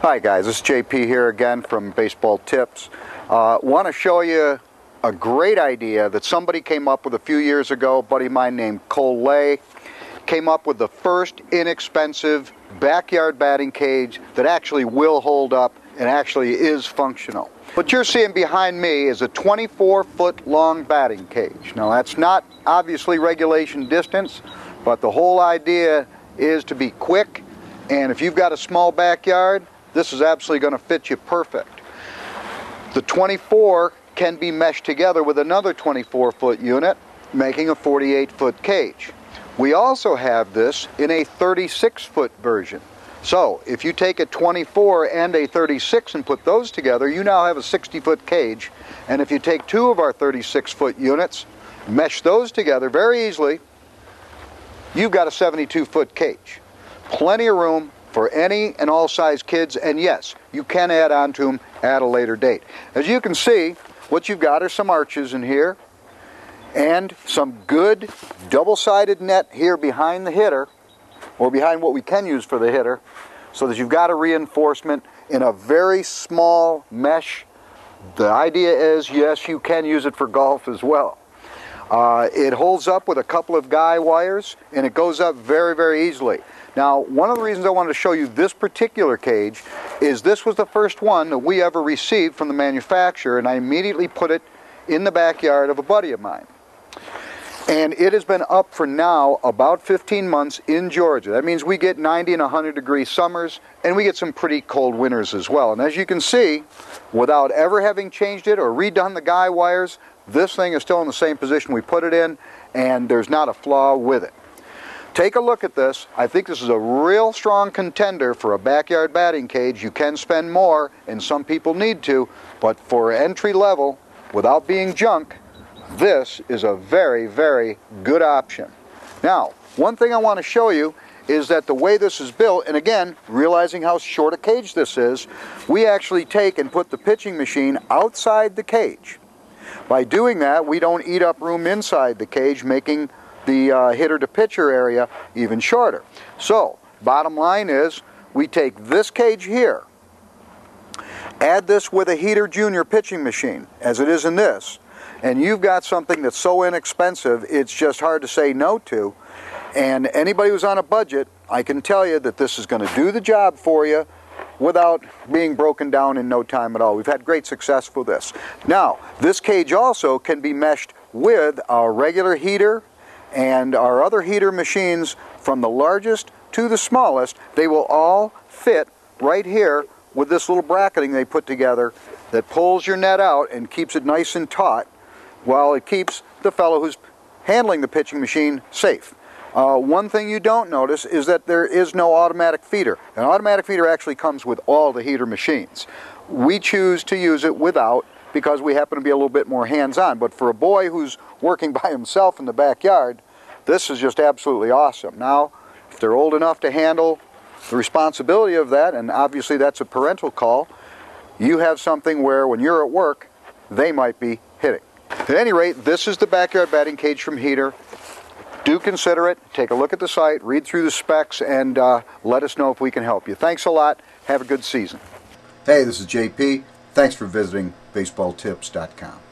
Hi guys, this is JP here again from Baseball Tips. Want to show you a great idea that somebody came up with a few years ago. A buddy of mine named Cole Lay came up with the first inexpensive backyard batting cage that actually will hold up and actually is functional. What you're seeing behind me is a 24-foot long batting cage. Now that's not obviously regulation distance, but the whole idea is to be quick, and if you've got a small backyard, this is absolutely going to fit you perfect. The 24 can be meshed together with another 24-foot unit, making a 48-foot cage. We also have this in a 36-foot version. So if you take a 24 and a 36 and put those together, you now have a 60-foot cage. And if you take two of our 36-foot units, mesh those together very easily, you've got a 72-foot cage. Plenty of room for any and all size kids, and yes, you can add on to them at a later date. As you can see, what you've got are some arches in here and some good double-sided net here behind the hitter, or behind what we can use for the hitter, so that you've got a reinforcement in a very small mesh. The idea is, yes, you can use it for golf as well. It holds up with a couple of guy wires, and it goes up very, very easily. Now, one of the reasons I wanted to show you this particular cage is this was the first one that we ever received from the manufacturer, and I immediately put it in the backyard of a buddy of mine. And it has been up for now about 15 months in Georgia. That means we get 90 and 100 degree summers, and we get some pretty cold winters as well. And as you can see, without ever having changed it or redone the guy wires, this thing is still in the same position we put it in, and there's not a flaw with it. Take a look at this. I think this is a real strong contender for a backyard batting cage. You can spend more, and some people need to, but for entry level, without being junk, this is a very, very good option. Now, one thing I want to show you is that the way this is built, and again, realizing how short a cage this is, we actually take and put the pitching machine outside the cage. By doing that, we don't eat up room inside the cage, making the hitter to pitcher area even shorter. So, bottom line is, we take this cage here, add this with a heater junior pitching machine, as it is in this, and you've got something that's so inexpensive, it's just hard to say no to. And anybody who's on a budget, I can tell you that this is going to do the job for you without being broken down in no time at all. We've had great success with this. Now, this cage also can be meshed with our regular heater and our other heater machines, from the largest to the smallest. They will all fit right here with this little bracketing they put together that pulls your net out and keeps it nice and taut, while it keeps the fellow who's handling the pitching machine safe. One thing you don't notice is that there is no automatic feeder. An automatic feeder actually comes with all the heater machines. We choose to use it without, because we happen to be a little bit more hands-on. But for a boy who's working by himself in the backyard, this is just absolutely awesome. Now, if they're old enough to handle the responsibility of that, and obviously that's a parental call, you have something where when you're at work, they might be hitting. At any rate, this is the backyard batting cage from Heater. Do consider it. Take a look at the site, read through the specs, and let us know if we can help you. Thanks a lot. Have a good season. Hey, this is JP. Thanks for visiting BaseballTips.com.